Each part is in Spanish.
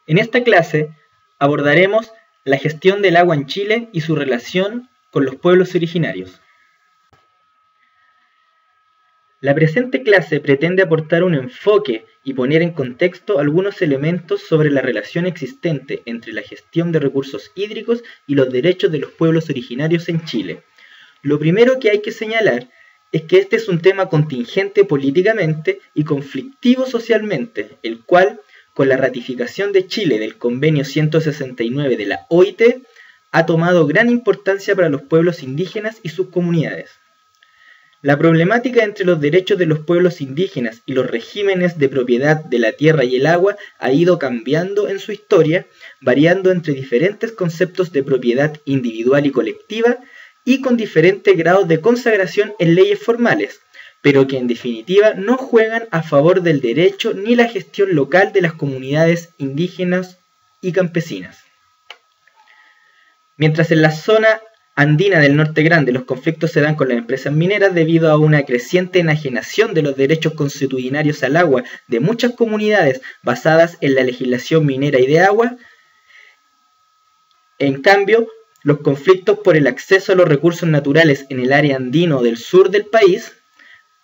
En esta clase abordaremos la gestión del agua en Chile y su relación con los pueblos originarios. La presente clase pretende aportar un enfoque y poner en contexto algunos elementos sobre la relación existente entre la gestión de recursos hídricos y los derechos de los pueblos originarios en Chile. Lo primero que hay que señalar es que este es un tema contingente políticamente y conflictivo socialmente, el cual, con la ratificación de Chile del Convenio 169 de la OIT, ha tomado gran importancia para los pueblos indígenas y sus comunidades. La problemática entre los derechos de los pueblos indígenas y los regímenes de propiedad de la tierra y el agua ha ido cambiando en su historia, variando entre diferentes conceptos de propiedad individual y colectiva y con diferentes grados de consagración en leyes formales, pero que en definitiva no juegan a favor del derecho ni la gestión local de las comunidades indígenas y campesinas. Mientras en la zona andina del Norte Grande los conflictos se dan con las empresas mineras debido a una creciente enajenación de los derechos consuetudinarios al agua de muchas comunidades basadas en la legislación minera y de agua. En cambio, los conflictos por el acceso a los recursos naturales en el área andino del sur del país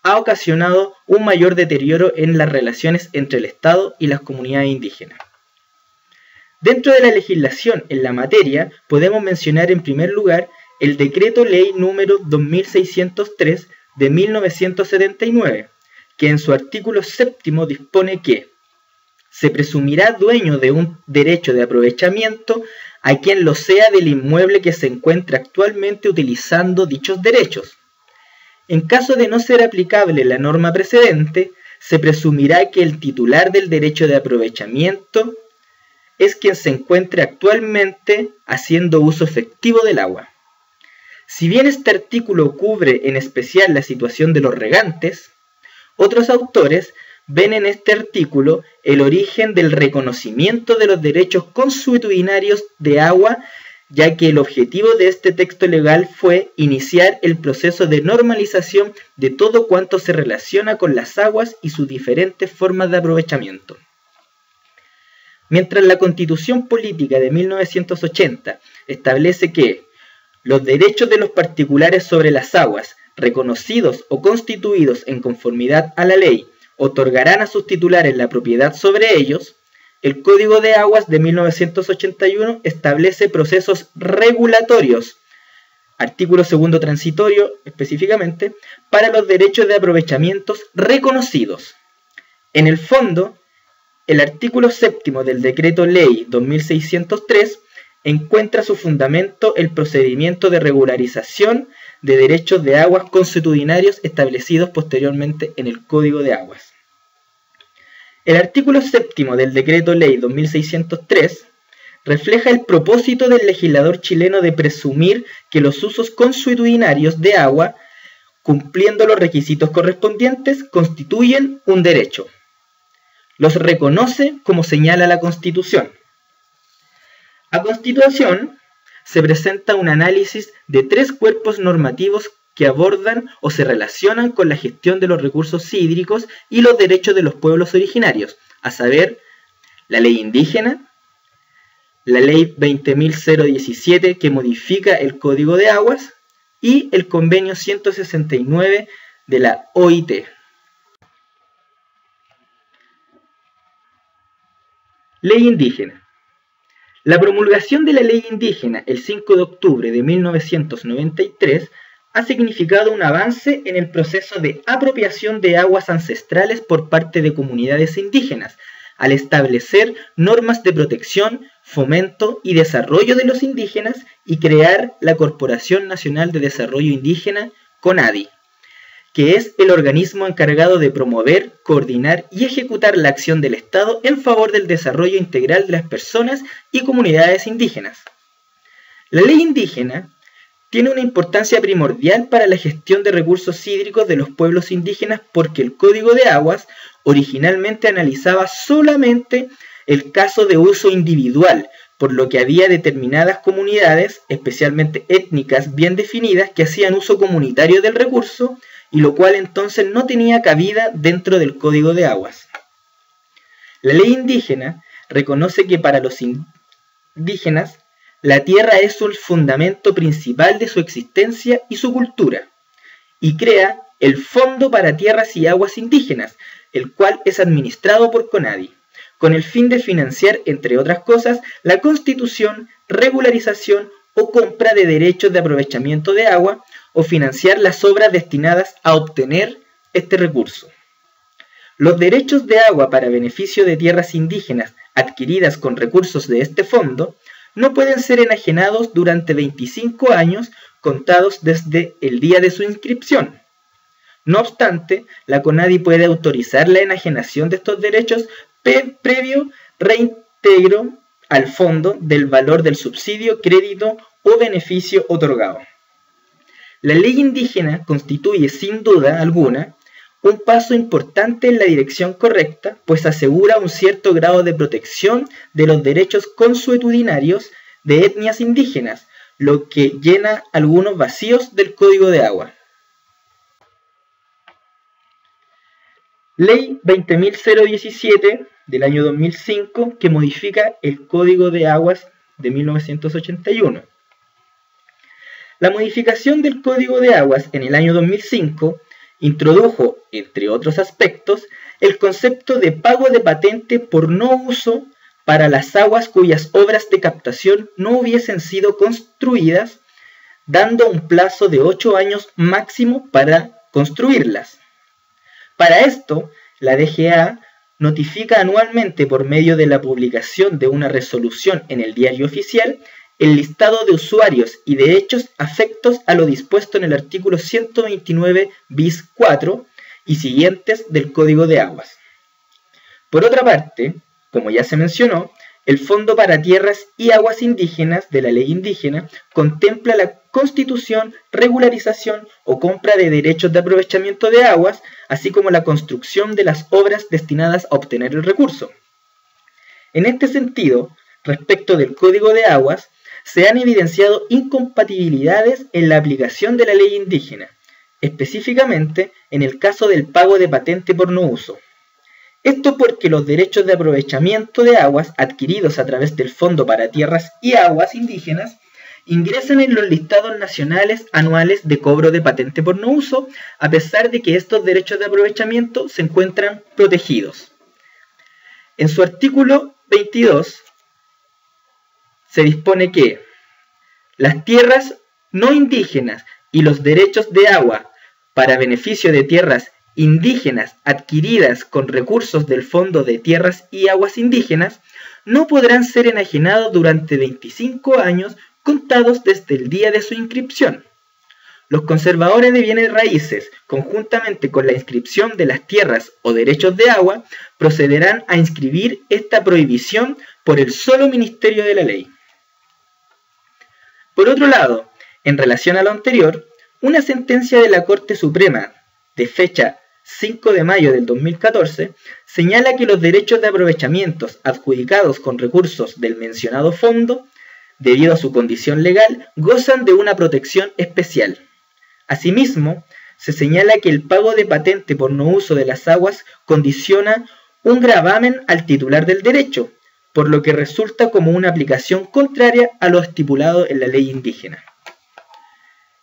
ha ocasionado un mayor deterioro en las relaciones entre el Estado y las comunidades indígenas. Dentro de la legislación en la materia podemos mencionar en primer lugar el Decreto Ley número 2603 de 1979, que en su artículo 7º dispone que se presumirá dueño de un derecho de aprovechamiento a quien lo sea del inmueble que se encuentre actualmente utilizando dichos derechos. En caso de no ser aplicable la norma precedente, se presumirá que el titular del derecho de aprovechamiento es quien se encuentre actualmente haciendo uso efectivo del agua. Si bien este artículo cubre en especial la situación de los regantes, otros autores ven en este artículo el origen del reconocimiento de los derechos consuetudinarios de agua, ya que el objetivo de este texto legal fue iniciar el proceso de normalización de todo cuanto se relaciona con las aguas y sus diferentes formas de aprovechamiento. Mientras la Constitución Política de 1980 establece que los derechos de los particulares sobre las aguas, reconocidos o constituidos en conformidad a la ley, otorgarán a sus titulares la propiedad sobre ellos, el Código de Aguas de 1981 establece procesos regulatorios, artículo 2º transitorio específicamente, para los derechos de aprovechamientos reconocidos. En el fondo, el artículo 7º del Decreto Ley 2603 encuentra su fundamento el procedimiento de regularización de derechos de aguas consuetudinarios establecidos posteriormente en el Código de Aguas. El artículo 7º del Decreto Ley 2603 refleja el propósito del legislador chileno de presumir que los usos consuetudinarios de agua, cumpliendo los requisitos correspondientes, constituyen un derecho. Los reconoce como señala la Constitución. A continuación, se presenta un análisis de 3 cuerpos normativos que abordan o se relacionan con la gestión de los recursos hídricos y los derechos de los pueblos originarios, a saber, la ley indígena, la ley 20.017 que modifica el Código de Aguas y el Convenio 169 de la OIT. Ley indígena. La promulgación de la ley indígena el 5 de octubre de 1993 ha significado un avance en el proceso de apropiación de aguas ancestrales por parte de comunidades indígenas, al establecer normas de protección, fomento y desarrollo de los indígenas y crear la Corporación Nacional de Desarrollo Indígena, CONADI, que es el organismo encargado de promover, coordinar y ejecutar la acción del Estado en favor del desarrollo integral de las personas y comunidades indígenas. La ley indígena tiene una importancia primordial para la gestión de recursos hídricos de los pueblos indígenas porque el Código de Aguas originalmente analizaba solamente el caso de uso individual, por lo que había determinadas comunidades, especialmente étnicas bien definidas, que hacían uso comunitario del recurso, y lo cual entonces no tenía cabida dentro del Código de Aguas. La ley indígena reconoce que para los indígenas la tierra es el fundamento principal de su existencia y su cultura, y crea el Fondo para Tierras y Aguas Indígenas, el cual es administrado por CONADI, con el fin de financiar, entre otras cosas, la constitución, regularización o compra de derechos de aprovechamiento de agua o financiar las obras destinadas a obtener este recurso. Los derechos de agua para beneficio de tierras indígenas adquiridas con recursos de este fondo no pueden ser enajenados durante 25 años contados desde el día de su inscripción. No obstante, la CONADI puede autorizar la enajenación de estos derechos previo reintegro al fondo del valor del subsidio, crédito o beneficio otorgado. La ley indígena constituye sin duda alguna un paso importante en la dirección correcta, pues asegura un cierto grado de protección de los derechos consuetudinarios de etnias indígenas, lo que llena algunos vacíos del Código de Agua. Ley 20.017 del año 2005 que modifica el Código de Aguas de 1981. La modificación del Código de Aguas en el año 2005 introdujo, entre otros aspectos, el concepto de pago de patente por no uso para las aguas cuyas obras de captación no hubiesen sido construidas, dando un plazo de 8 años máximo para construirlas. Para esto, la DGA notifica anualmente por medio de la publicación de una resolución en el Diario Oficial el listado de usuarios y de hechos afectos a lo dispuesto en el artículo 129 bis 4 y siguientes del Código de Aguas. Por otra parte, como ya se mencionó, el Fondo para Tierras y Aguas Indígenas de la Ley Indígena contempla la constitución, regularización o compra de derechos de aprovechamiento de aguas, así como la construcción de las obras destinadas a obtener el recurso. En este sentido, respecto del Código de Aguas, se han evidenciado incompatibilidades en la aplicación de la ley indígena, específicamente en el caso del pago de patente por no uso. Esto porque los derechos de aprovechamiento de aguas adquiridos a través del Fondo para Tierras y Aguas Indígenas ingresan en los listados nacionales anuales de cobro de patente por no uso, a pesar de que estos derechos de aprovechamiento se encuentran protegidos. En su artículo 22 se dispone que las tierras no indígenas y los derechos de agua para beneficio de tierras indígenas adquiridas con recursos del Fondo de Tierras y Aguas Indígenas no podrán ser enajenados durante 25 años contados desde el día de su inscripción. Los conservadores de bienes raíces, conjuntamente con la inscripción de las tierras o derechos de agua, procederán a inscribir esta prohibición por el solo Ministerio de la Ley. Por otro lado, en relación a lo anterior, una sentencia de la Corte Suprema de fecha 5 de mayo del 2014 señala que los derechos de aprovechamientos adjudicados con recursos del mencionado fondo, debido a su condición legal, gozan de una protección especial. Asimismo, se señala que el pago de patente por no uso de las aguas condiciona un gravamen al titular del derecho, por lo que resulta como una aplicación contraria a lo estipulado en la ley indígena.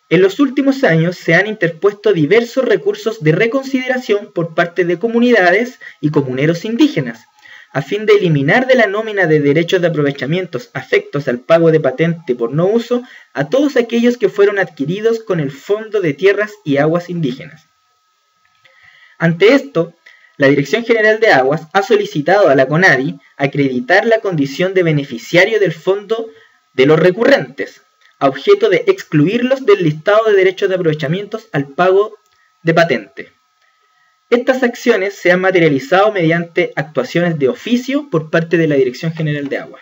En los últimos años se han interpuesto diversos recursos de reconsideración por parte de comunidades y comuneros indígenas, a fin de eliminar de la nómina de derechos de aprovechamientos afectos al pago de patente por no uso a todos aquellos que fueron adquiridos con el Fondo de Tierras y Aguas Indígenas. Ante esto, la Dirección General de Aguas ha solicitado a la CONADI acreditar la condición de beneficiario del fondo de los recurrentes, a objeto de excluirlos del listado de derechos de aprovechamientos al pago de patente. Estas acciones se han materializado mediante actuaciones de oficio por parte de la Dirección General de Agua.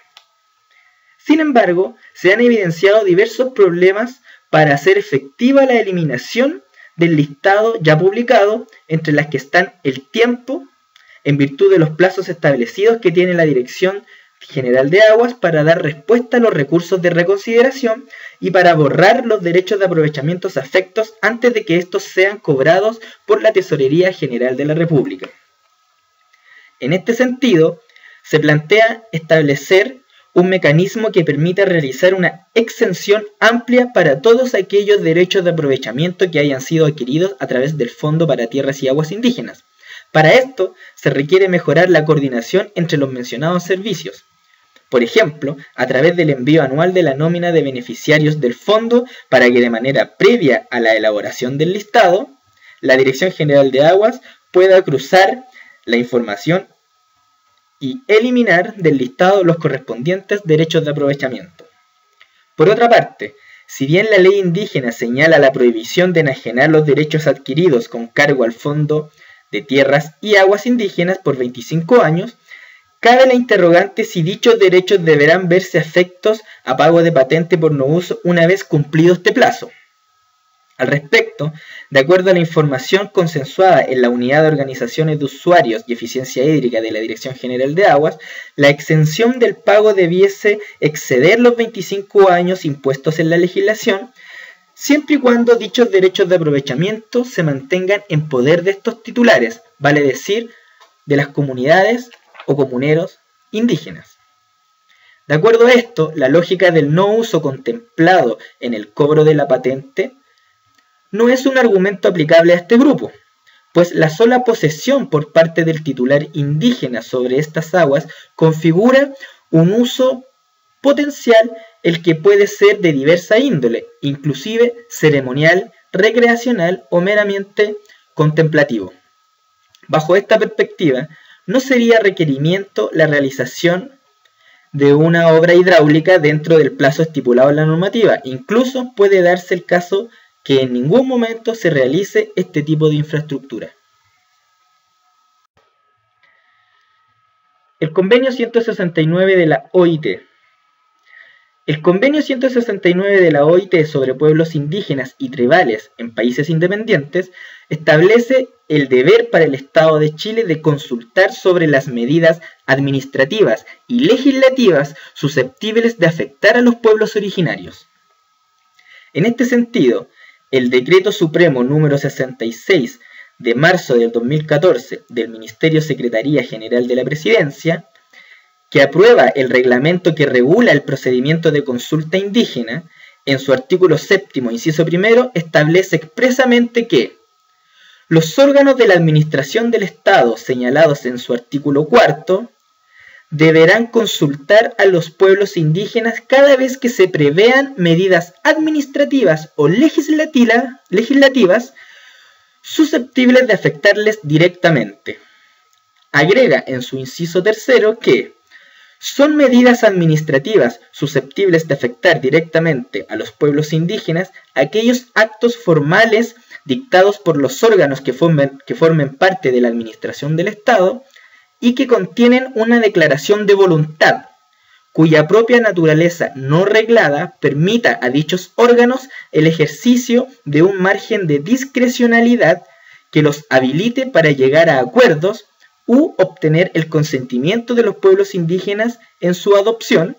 Sin embargo, se han evidenciado diversos problemas para hacer efectiva la eliminación del listado ya publicado, entre las que están el tiempo, en virtud de los plazos establecidos que tiene la Dirección General de Aguas para dar respuesta a los recursos de reconsideración y para borrar los derechos de aprovechamientos afectos antes de que estos sean cobrados por la Tesorería General de la República. En este sentido, se plantea establecer un mecanismo que permita realizar una exención amplia para todos aquellos derechos de aprovechamiento que hayan sido adquiridos a través del Fondo para Tierras y Aguas Indígenas. Para esto, se requiere mejorar la coordinación entre los mencionados servicios. Por ejemplo, a través del envío anual de la nómina de beneficiarios del fondo para que de manera previa a la elaboración del listado, la Dirección General de Aguas pueda cruzar la información y eliminar del listado los correspondientes derechos de aprovechamiento. Por otra parte, si bien la ley indígena señala la prohibición de enajenar los derechos adquiridos con cargo al Fondo de Tierras y Aguas Indígenas por 25 años, cabe la interrogante si dichos derechos deberán verse afectos a pago de patente por no uso una vez cumplido este plazo. Al respecto, de acuerdo a la información consensuada en la Unidad de Organizaciones de Usuarios y Eficiencia Hídrica de la Dirección General de Aguas, la exención del pago debiese exceder los 25 años impuestos en la legislación, siempre y cuando dichos derechos de aprovechamiento se mantengan en poder de estos titulares, vale decir, de las comunidades o comuneros indígenas. De acuerdo a esto, la lógica del no uso contemplado en el cobro de la patente no es un argumento aplicable a este grupo, pues la sola posesión por parte del titular indígena sobre estas aguas configura un uso potencial, el que puede ser de diversa índole, inclusive ceremonial, recreacional o meramente contemplativo. Bajo esta perspectiva, no sería requerimiento la realización de una obra hidráulica dentro del plazo estipulado en la normativa. Incluso puede darse el caso que en ningún momento se realice este tipo de infraestructura. El convenio 169 de la OIT. El convenio 169 de la OIT sobre pueblos indígenas y tribales en países independientes establece el deber para el Estado de Chile de consultar sobre las medidas administrativas y legislativas susceptibles de afectar a los pueblos originarios. En este sentido, el Decreto Supremo número 66 de marzo del 2014 del Ministerio Secretaría General de la Presidencia, que aprueba el reglamento que regula el procedimiento de consulta indígena, en su artículo 7º, inciso primero, establece expresamente que los órganos de la administración del Estado señalados en su artículo 4º deberán consultar a los pueblos indígenas cada vez que se prevean medidas administrativas o legislativas susceptibles de afectarles directamente. Agrega en su inciso tercero que son medidas administrativas susceptibles de afectar directamente a los pueblos indígenas aquellos actos formales dictados por los órganos que formen parte de la administración del Estado y que contienen una declaración de voluntad, cuya propia naturaleza no reglada permita a dichos órganos el ejercicio de un margen de discrecionalidad que los habilite para llegar a acuerdos u obtener el consentimiento de los pueblos indígenas en su adopción,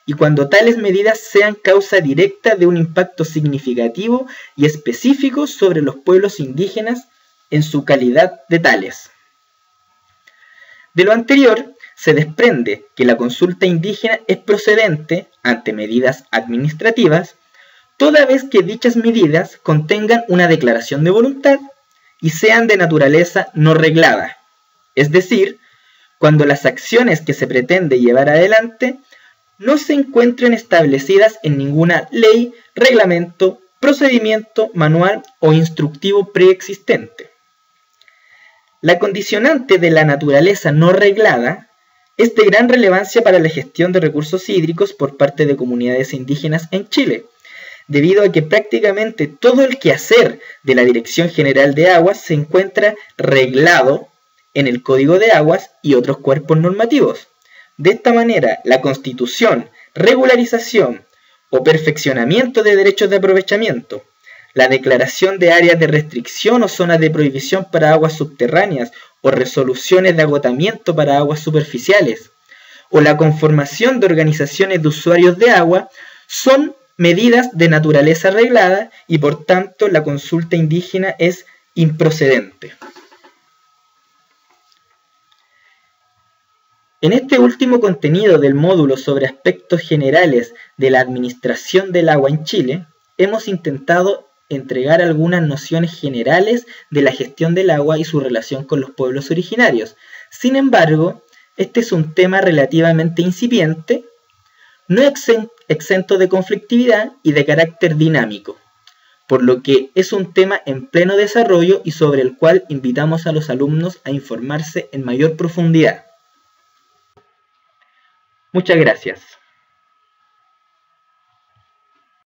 y cuando tales medidas sean causa directa de un impacto significativo y específico sobre los pueblos indígenas en su calidad de tales. De lo anterior, se desprende que la consulta indígena es procedente ante medidas administrativas, toda vez que dichas medidas contengan una declaración de voluntad y sean de naturaleza no reglada, es decir, cuando las acciones que se pretende llevar adelante no se encuentren establecidas en ninguna ley, reglamento, procedimiento, manual o instructivo preexistente. La condicionante de la naturaleza no reglada es de gran relevancia para la gestión de recursos hídricos por parte de comunidades indígenas en Chile, debido a que prácticamente todo el quehacer de la Dirección General de Aguas se encuentra reglado en el Código de Aguas y otros cuerpos normativos. De esta manera, la constitución, regularización o perfeccionamiento de derechos de aprovechamiento, la declaración de áreas de restricción o zonas de prohibición para aguas subterráneas o resoluciones de agotamiento para aguas superficiales, o la conformación de organizaciones de usuarios de agua, son medidas de naturaleza reglada y por tanto la consulta indígena es improcedente. En este último contenido del módulo sobre aspectos generales de la administración del agua en Chile, hemos intentado entregar algunas nociones generales de la gestión del agua y su relación con los pueblos originarios. Sin embargo, este es un tema relativamente incipiente, no exento de conflictividad y de carácter dinámico, por lo que es un tema en pleno desarrollo y sobre el cual invitamos a los alumnos a informarse en mayor profundidad. Muchas gracias.